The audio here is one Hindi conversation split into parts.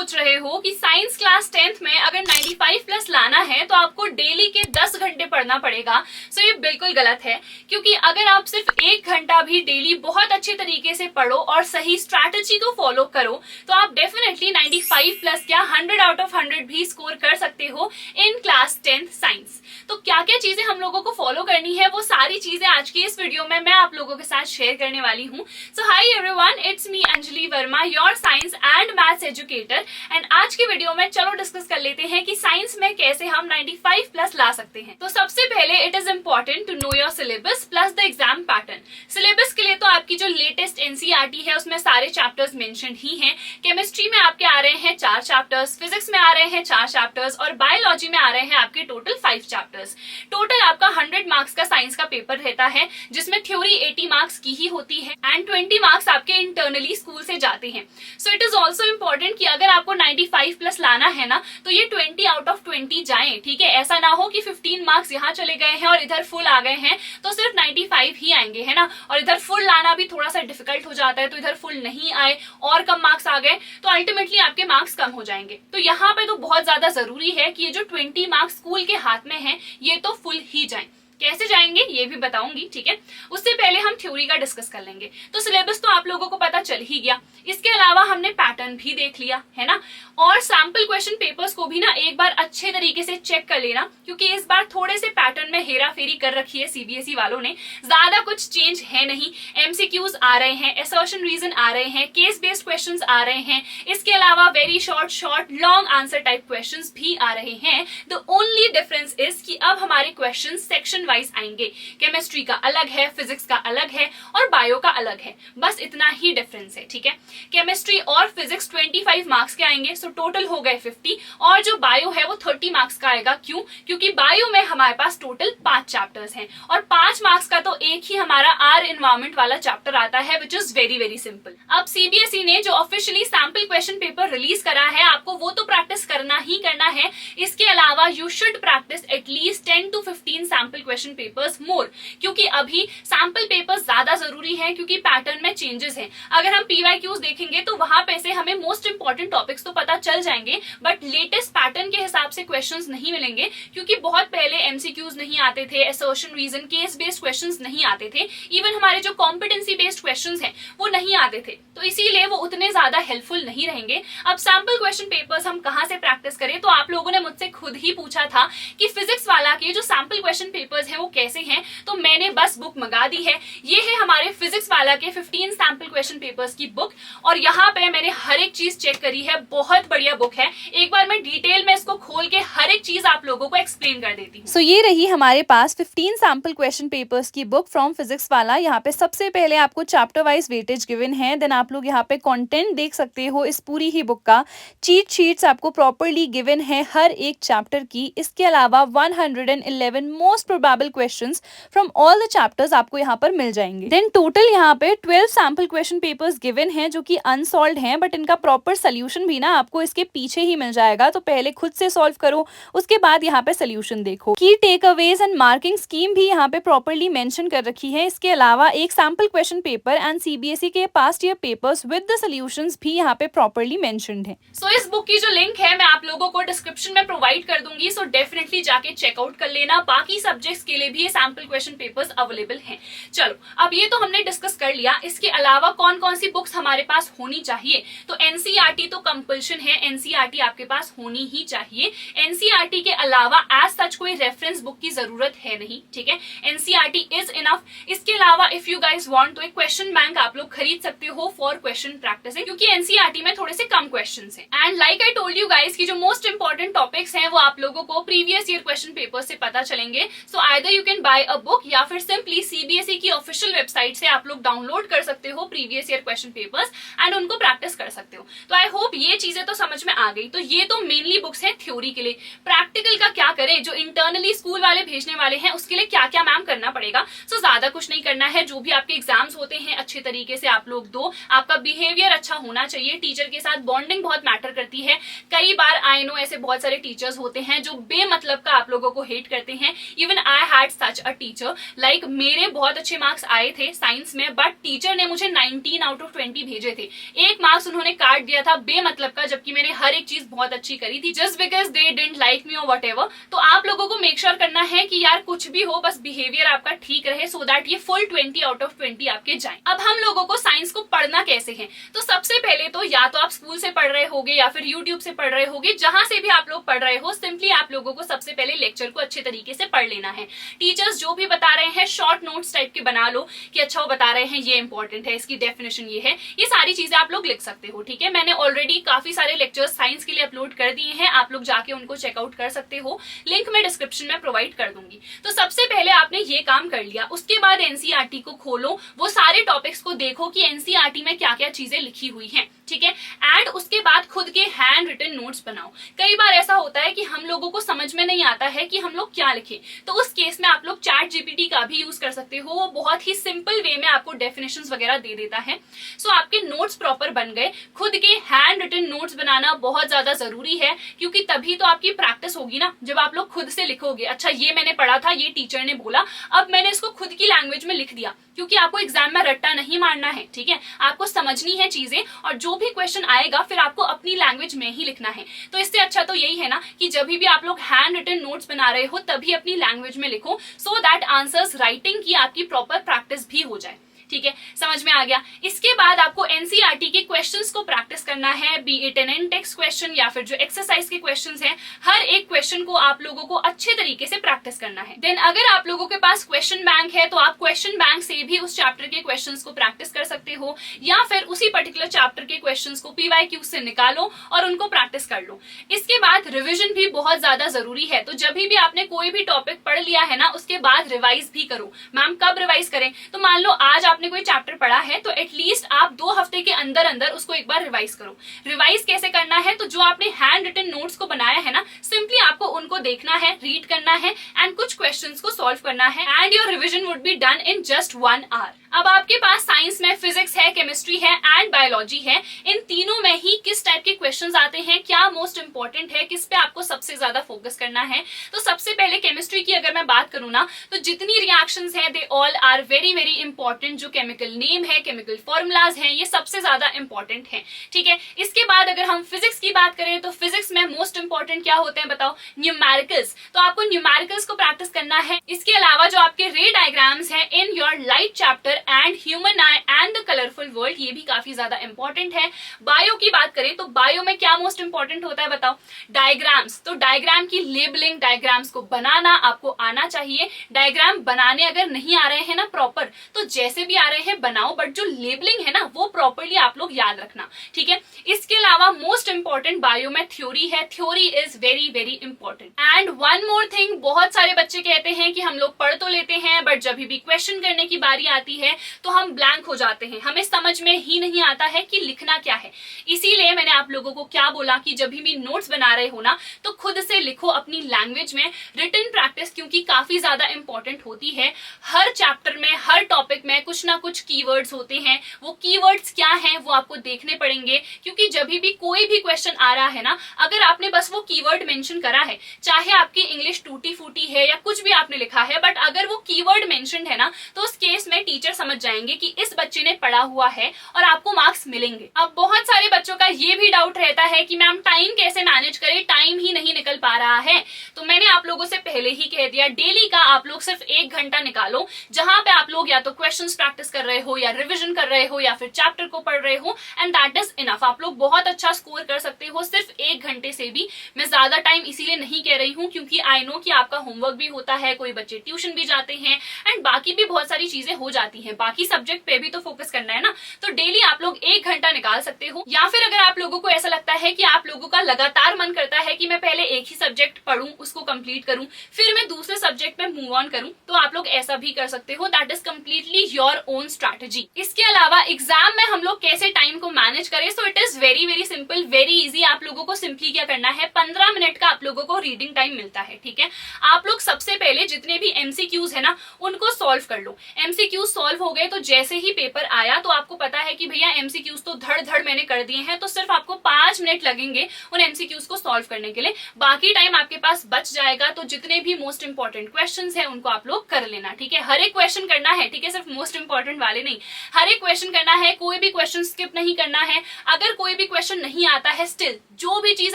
सोच रहे हो कि साइंस क्लास 10th में अगर 95 प्लस लाना है तो आपको डेली के 10 घंटे पढ़ना पड़ेगा, सो ये बिल्कुल गलत है। क्योंकि अगर आप सिर्फ 1 घंटा भी डेली बहुत अच्छे तरीके से पढ़ो और सही स्ट्रैटेजी को फॉलो करो तो आप डेफिनेटली 95 प्लस क्या 100 आउट ऑफ 100 भी स्कोर कर सकते हो इन क्लास 10th साइंस। तो क्या क्या चीजें हम लोगों को फॉलो करनी है वो सारी चीजें आज की इस वीडियो में मैं आप लोगों के साथ शेयर करने वाली हूँ। So hi everyone, it's me Anjali Verma, your science and maths educator. And आज की वीडियो में चलो डिस्कस कर लेते हैं कि साइंस में कैसे हम 95 प्लस ला सकते हैं। तो सबसे पहले it is important to know your syllabus plus the exam pattern. Syllabus के लिए तो आपकी जो लेटेस्ट एनसीईआरटी है उसमें सारे चैप्टर्स मेंशन ही हैं। केमिस्ट्री में आपके आ रहे हैं 4 चैप्टर्स, फिजिक्स में आ रहे हैं 4 चैप्टर्स और बायोलॉजी में आ रहे हैं आपके टोटल 5 चैप्टर्स। टोटल आपका 100 मार्क्स का साइंस का पेपर रहता है जिसमें थ्योरी 80 मार्क्स की ही होती है एंड 20 मार्क्स आपके इंटरनली स्कूल से जाते हैं। So it is also important कि अगर आपको 95 प्लस लाना है ना तो ये 20 आउट ऑफ 20 जाएं, ठीक है। ऐसा ना हो कि 15 मार्क्स यहाँ चले गए हैं और इधर फुल आ गए हैं तो सिर्फ 95 ही आएंगे, है ना। और इधर फुल लाना भी थोड़ा सा डिफिकल्ट हो जाता है तो इधर फुल नहीं आए और कम मार्क्स आ गए तो अल्टीमेटली आपके मार्क्स कम हो जाएंगे। तो यहाँ पे तो बहुत ज्यादा जरूरी है कि ये जो 20 मार्क्स स्कूल के हाथ में है ये तो फुल ही जाएं। कैसे जाएंगे ये भी बताऊंगी, ठीक है। उससे पहले हम थ्योरी का डिस्कस कर लेंगे। तो सिलेबस तो आप लोगों को पता चल ही गया, इसके अलावा हमने पैटर्न भी देख लिया, है ना। और सैंपल क्वेश्चन पेपर्स को भी ना एक बार अच्छे तरीके से चेक कर लेना क्योंकि इस बार थोड़े से पैटर्न में हेरा फेरी कर रखी है सीबीएसई वालों ने। ज्यादा कुछ चेंज है नहीं, एमसीक्यूज आ रहे हैं, असर्शन रीजन आ रहे हैं, केस बेस्ड क्वेश्चंस आ रहे हैं, इसके अलावा very short long answer type questions भी आ रहे हैं। द ओनली डिफरेंस इज कि अब हमारे क्वेश्चन सेक्शन वाइज आएंगे। केमिस्ट्री का अलग है, फिजिक्स का अलग है और बायो का अलग है, बस इतना ही डिफरेंस है, ठीक है। केमिस्ट्री और फिजिक्स 25 मार्क्स के आएंगे, सो टोटल हो गए 50 और जो बायो है वो 30 मार्क्स का आएगा। क्यों? क्योंकि बायो में हमारे पास टोटल 5 चैप्टर्स हैं और 5 मार्क्स का तो एक ही हमारा आर एनवायरमेंट वाला चैप्टर आता है which is very very simple. अब सीबीएसई ने जो officially sample question paper release करा है आपको वो तो प्रैक्टिस करना ही करना है। इसके अलावा you should practice at least 10 to 15 sample question papers more, क्योंकि अभी सैंपल पेपर्स ज्यादा जरूरी है क्योंकि पैटर्न में चेंजेस हैं। अगर हम पीवाईक्यूज देखेंगे तो वहां पे से हमें मोस्ट इंपॉर्टेंट टॉपिक्स तो पता चल जाएंगे बट लेटेस्ट पैटर्न के हिसाब से क्वेश्चंस नहीं मिलेंगे क्योंकि बहुत पहले एमसीक्यूज नहीं आते थे, assertion reason, case based questions नहीं आते थे, इवन हमारे जो कॉम्पिटेंसी बेस्ड क्वेश्चंस हैं वो नहीं आते थे, तो इसीलिए वो उतने ज्यादा हेल्पफुल नहीं रहेंगे। अब सैंपल क्वेश्चन पेपर्स हम कहां से प्रैक्टिस करें, तो आप लोगों ने मुझसे खुद ही पूछा था कि फिजिक्स वाला के जो सैंपल क्वेश्चन पेपर्स हैं वो कैसे हैं, तो मैंने बस बुक मंगा दी है। ये है हमारे फिजिक्स वाला के 15 सैंपल क्वेश्चन पेपर्स की बुक और यहाँ पे मैंने हर एक चीज चेक करी है, बहुत बढ़िया बुक है। एक बार मैं डिटेल में इसको खोल के हर एक चीज आप लोगों को एक्सप्लेन कर देती हूँ। सो ये रही हमारे पास 15 सैंपल क्वेश्चन पेपर्स की बुक फ्रॉम फिजिक्स वाला। यहाँ पे सबसे पहले आपको चैप्टर वाइज वेटेज गिवन है, देन आप लोग यहाँ पे कंटेंट देख सकते हो इस पूरी ही बुक का। चीट शीट्स आपको प्रॉपरली गिवन है हर एक चैप्टर की। इसके अलावा 111 most probable questions from all the chapters आपको यहाँ पर मिल जाएंगे। देन टोटल यहाँ पे 12 सैंपल क्वेश्चन पेपर्स गिवन हैं जो कि अनसॉल्व्ड हैं बट इनका प्रॉपर सोल्यूशन भी ना आपको इसके पीछे ही मिल जाएगा, तो पहले खुद से सॉल्व करो उसके बाद यहाँ पे सोल्यूशन देखो। Key takeaways and marking scheme भी यहाँ पे प्रॉपरली मेंशन कर रखी है। इसके अलावा एक sample question paper and CBSE के past year papers with the solutions भी यहाँ पे प्रॉपरली मेंशन्ड है। सो इस बुक की जो लिंक है मैं आप लोगों को डिस्क्रिप्शन में प्रोवाइड कर दूंगी, सो डेफिनेटली जाके चेकआउट कर लेना। बाकी सब्जेक्ट्स के लिए भी ये सैंपल क्वेश्चन पेपर्स अवेलेबल हैं। चलो अब ये तो हमने डिस्कस कर लिया, इसके अलावा कौन कौन सी बुक्स हमारे पास होनी चाहिए। तो एनसीईआरटी तो कंपल्शन है, एनसीईआरटी आपके पास होनी ही चाहिए। एनसीईआरटी के अलावा एज सच कोई रेफरेंस बुक की जरूरत है नहीं, ठीक है। NCERT is enough. इसके अलावा इफ यू गाइस वांट तो एक क्वेश्चन बैंक आप लोग खरीद सकते हो फॉर क्वेश्चन प्रैक्टिस, क्योंकि एनसीईआरटी में थोड़े से कम क्वेश्चंस हैं। And like I told you guys की जो मोस्ट इंपॉर्टेंट टॉपिक्स हैं वो आप लोगों को प्रीवियस ईयर क्वेश्चन पेपर से पता चलेंगे। So either you can buy a book या फिर सिंपली सीबीएसई की ऑफिशियल वेबसाइट से आप लोग डाउनलोड कर सकते हो previous year question papers and उनको प्रैक्टिस कर सकते हो। तो आई होप ये चीजें तो समझ में आ गई। तो ये तो मेनली बुक्स हैं थ्योरी के लिए। प्रैक्टिकल का क्या करें, जो इंटरनली स्कूल वाले भेजने वाले हैं उसके लिए क्या क्या मैम करना पड़ेगा। सो ज्यादा कुछ नहीं करना है, जो भी आपके एग्जाम्स होते हैं अच्छे तरीके से आप लोग दो। आपका बिहेवियर अच्छा होना चाहिए, टीचर के साथ बॉन्ड बॉन्डिंग बहुत मैटर करती है। कई बार आई नो ऐसे बहुत सारे टीचर्स होते हैं जो बेमतलब का आप लोगों को हेट करते हैं। Even I had such a teacher, like मेरे बहुत अच्छे मार्क्स आए थे साइंस में, बट टीचर ने मुझे 19 आउट ऑफ 20 भेजे थे। 1 मार्क्स उन्होंने काट दिया था बेमतलब का, जबकि मैंने हर एक चीज बहुत अच्छी करी थी, just because they didn't like me और वट एवर। तो आप लोगों को मेक श्योर करना है कि यार कुछ भी हो, बस बिहेवियर आपका ठीक रहे, सो दैट ये फुल 20 आउट ऑफ 20 आपके जाएं। अब हम लोगों को साइंस को पढ़ना कैसे है, तो सबसे पहले तो या तो आप स्कूल से पढ़ रहे होगे या फिर यूट्यूब से पढ़ रहे होगे, जहां से भी आप लोग पढ़ रहे हो, सिंपली आप लोगों को सबसे पहले लेक्चर को अच्छे तरीके से पढ़ लेना है। टीचर्स जो भी बता रहे हैं शॉर्ट नोट्स टाइप के बना लो कि अच्छा वो बता रहे हैं ये इंपॉर्टेंट है, इसकी डेफिनेशन ये है, ये सारी चीजें आप लोग लिख सकते हो। ठीक है, मैंने ऑलरेडी काफी सारे लेक्चर्स साइंस के लिए अपलोड कर दिए हैं, आप लोग जाके उनको चेकआउट कर सकते हो, लिंक मैं डिस्क्रिप्शन में प्रोवाइड कर दूंगी। तो सबसे पहले आपने ये काम कर लिया, उसके बाद एनसीईआरटी को खोलो, वो सारे टॉपिक्स को देखो कि एनसीईआरटी में क्या क्या चीजें लिखी हुई हैं। ठीक है, एंड उसके बाद खुद के हैंड रिटन नोट्स बनाओ। कई बार ऐसा होता है कि हम लोगों को समझ में नहीं आता है कि हम लोग क्या लिखें, तो उस केस में आप लोग चैट जीपीटी का भी यूज कर सकते हो, वो बहुत ही सिंपल वे में आपको डेफिनेशंस वगैरह दे देता है। सो आपके नोट्स प्रॉपर बन गए। खुद के हैंड रिटन नोट्स बनाना बहुत ज्यादा जरूरी है, क्योंकि तभी तो आपकी प्रैक्टिस होगी ना, जब आप लोग खुद से लिखोगे, अच्छा ये मैंने पढ़ा था, ये टीचर ने बोला, अब मैंने इसको खुद की लैंग्वेज में लिख दिया, क्योंकि आपको एग्जाम में रट्टा नहीं मारना है। ठीक है, आपको समझनी है चीजें, और जो भी क्वेश्चन आएगा फिर आपको अपनी लैंग्वेज में ही लिखना है। तो इससे अच्छा तो यही है ना कि जब भी आप लोग हैंड रिटन नोट्स बना रहे हो तभी अपनी लैंग्वेज में लिखो, सो दैट आंसर्स राइटिंग की आपकी प्रॉपर प्रैक्टिस भी हो जाए। ठीक है, समझ में आ गया। इसके बाद आपको एनसीईआरटी के क्वेश्चंस को प्रैक्टिस करना है, be it an in text question या फिर जो एक्सरसाइज के क्वेश्चंस हैं, हर एक क्वेश्चन को आप लोगों को अच्छे तरीके से प्रैक्टिस करना है। देन अगर आप लोगों के पास क्वेश्चन बैंक है तो आप क्वेश्चन बैंक से भी उस चैप्टर के क्वेश्चंस को प्रैक्टिस कर सकते हो, या फिर उसी पर्टिकुलर चैप्टर के क्वेश्चंस को पीवाईक्यू से निकालो और उनको प्रैक्टिस कर लो। इसके बाद रिविजन भी बहुत ज्यादा जरूरी है, तो जब भी आपने कोई भी टॉपिक पढ़ लिया है ना, उसके बाद रिवाइज भी करो। मैम कब रिवाइज करें, तो मान लो आज आपने कोई चैप्टर पढ़ा है तो एटलीस्ट आप 2 हफ्ते के अंदर अंदर उसको एक बार रिवाइज करो। रिवाइज कैसे करना है, तो जो आपने हैंड रिटन नोट्स को बनाया है ना, सिंपली आपको उनको देखना है, रीड करना है एंड कुछ क्वेश्चंस को सॉल्व करना है, and your revision would be done in just 1 hour. अब आपके पास साइंस में फिजिक्स है, केमिस्ट्री है एंड बायोलॉजी है, इन तीनों में ही किस टाइप के क्वेश्चंस आते हैं, क्या मोस्ट इंपॉर्टेंट है, किस पे आपको सबसे ज्यादा फोकस करना है। तो सबसे पहले केमिस्ट्री की अगर मैं बात करूं ना, तो जितनी रिएक्शंस हैं they all are very very important. जो केमिकल नेम है, केमिकल फॉर्मूलाज हैं, ये सबसे ज्यादा इंपॉर्टेंट है। ठीक है, इसके बाद अगर हम फिजिक्स की बात करें तो फिजिक्स में मोस्ट इंपॉर्टेंट क्या होते हैं बताओ, न्यूमेरिकल्स। तो आपको न्यूमेरिकल्स को प्रैक्टिस करना है। इसके अलावा जो आपके रे डायग्राम्स हैं in your light chapter and human I and the colourful world, ये भी काफी ज्यादा इंपॉर्टेंट है। बायो की बात करें तो बायो में क्या मोस्ट इंपॉर्टेंट होता है बताओ, डायग्राम्स। तो डायग्राम की लेबलिंग, डायग्राम्स को बनाना आपको आना चाहिए। डायग्राम बनाने अगर नहीं आ रहे हैं ना प्रॉपर, तो जैसे भी आ रहे हैं बनाओ, बट जो लेबलिंग है ना वो प्रॉपरली आप लोग याद रखना। ठीक है, इसके अलावा मोस्ट इंपॉर्टेंट बायो में थ्योरी है, theory is very very important. And one more thing, बहुत सारे बच्चे कहते हैं कि हम लोग पढ़ तो लेते हैं बट जब भी क्वेश्चन करने की बारी आती है तो हम ब्लैंक हो जाते हैं, हमें समझ में ही नहीं आता है कि लिखना क्या है। इसीलिए मैंने आप लोगों को क्या बोला कि जब भी नोट्स बना रहे हो ना, तो खुद से लिखो अपनी लैंग्वेज में। रिटन प्रैक्टिस क्योंकि काफी ज्यादा इंपॉर्टेंट होती है। हर चैप्टर में, हर टॉपिक में कुछ ना कुछ कीवर्ड्स होते हैं, वो कीवर्ड्स क्या हैं वो आपको देखने पड़ेंगे, क्योंकि जब भी कोई भी क्वेश्चन आ रहा है ना, अगर आपने बस वो कीवर्ड मेंशन करा है, चाहे आपकी इंग्लिश टूटी फूटी है या कुछ भी आपने लिखा है, बट अगर वो कीवर्ड मेंशन है ना, तो उस केस में टीचर समझ जाएंगे कि इस बच्चे ने पढ़ा हुआ है और आपको मार्क्स मिलेंगे। अब बहुत सारे बच्चों का ये भी डाउट रहता है कि मैम टाइम कैसे मैनेज करें, टाइम ही नहीं निकल पा रहा है। तो मैंने आप लोगों से पहले ही कह दिया, डेली का आप लोग सिर्फ 1 घंटा निकालो, जहां पे आप लोग या तो क्वेश्चंस प्रैक्टिस कर रहे हो या रिविजन कर रहे हो या फिर चैप्टर को पढ़ रहे हो, एंड दैट इज इनफ। आप लोग बहुत अच्छा स्कोर कर सकते हो सिर्फ 1 घंटे से भी। मैं ज्यादा टाइम इसीलिए नहीं कह रही हूँ क्योंकि आई नो कि आपका होमवर्क भी होता है, कोई बच्चे ट्यूशन भी जाते हैं एंड बाकी भी बहुत सारी चीजें हो जाती हैं, बाकी सब्जेक्ट पे भी तो फोकस करना है ना। तो डेली आप लोग 1 घंटा निकाल सकते हो, या फिर अगर आप लोगों को ऐसा लगता है कि आप लोगों का लगातार मन करता है कि मैं पहले एक ही सब्जेक्ट पढ़ूं, उसको कंप्लीट करूं, फिर मैं दूसरे सब्जेक्ट में मूव ऑन करूं, तो आप लोग ऐसा भी कर सकते हो। That is completely your own strategy. इसके अलावा एग्जाम में हम लोग कैसे टाइम को मैनेज करें, so it is very very simple, very easy. आप लोगों को सिंपली क्या करना है, 15 मिनट का आप लोगों को रीडिंग टाइम मिलता है, ठीक है। आप लोग सबसे पहले जितने भी एमसीक्यूज है ना उनको सॉल्व कर लो। एमसीक्यूज सॉल्व हो गए तो जैसे ही पेपर आया तो आपको पता है कि भैया एमसीक्यूज तो धड़ धड़ मैंने कर दिए हैं, तो सिर्फ आपको 5 मिनट लगेंगे उन एमसीक्यूज को सॉल्व करने के लिए। बाकी टाइम आपके पास बच जाएगा, तो जितने भी मोस्ट इंपॉर्टेंट क्वेश्चंस हैं उनको आप लोग कर लेना, ठीक है। हर एक क्वेश्चन करना है, ठीक है, सिर्फ मोस्ट इंपॉर्टेंट वाले नहीं, हर एक क्वेश्चन करना है, कोई भी क्वेश्चन स्किप नहीं करना है। अगर कोई भी क्वेश्चन नहीं आता है, स्टिल जो भी चीज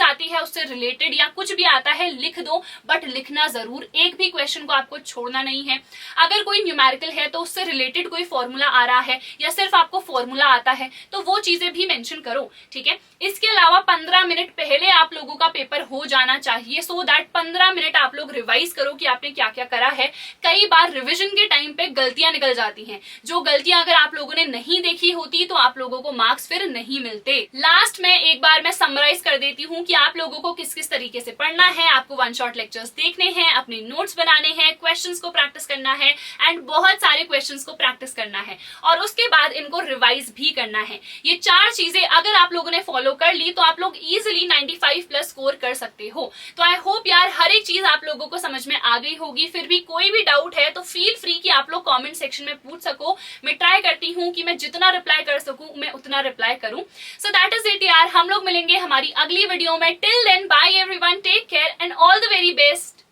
आती है उससे रिलेटेड या कुछ भी आता है लिख दो, बट लिखना जरूर, एक भी क्वेश्चन को आपको छोड़ना नहीं है। अगर कोई न्यूमेरिकल है तो उससे रिलेटेड कोई फॉर्मूला आ रहा है या सिर्फ आपको फॉर्मूला आता है तो वो चीजें भी मेंशन करो, ठीक है। इसके अलावा 15 मिनट पहले आप लोगों का पेपर हो जाना चाहिए, सो दैट 15 मिनट आप लोग रिवाइज करो कि आपने क्या क्या करा है। कई बार रिविजन के टाइम पे गलतियां निकल जाती हैं, जो गलतियां अगर आप लोगों ने नहीं देखी होती तो आप लोगों को मार्क्स फिर नहीं मिलते। लास्ट में एक बार मैं समराइज कर देती हूँ कि आप लोगों को किस किस तरीके से पढ़ना है। आपको वन शॉट लेक्चर्स देखने हैं, अपने नोट्स बनाने हैं, क्वेश्चंस को प्रैक्टिस करना है एंड बहुत सारे क्वेश्चंस को प्रैक्टिस करना है, और उसके बाद इनको रिवाइज भी करना है। ये 4 चीजें अगर आप लोगों ने फॉलो कर ली तो आप लोग इजिली 95 प्लस स्कोर कर सकते हो। तो आई होप यार हर एक चीज आप लोगों को समझ में आ गई होगी। फिर भी कोई भी डाउट है तो फील फ्री कि आप लोग कमेंट सेक्शन में पूछ सको। मैं ट्राई करती हूँ कि मैं जितना रिप्लाई कर सकूं मैं उतना रिप्लाई करूं। सो दैट इज इट यार, हम लोग मिलेंगे हमारी अगली वीडियो में। Till then bye everyone, take care and all the very best.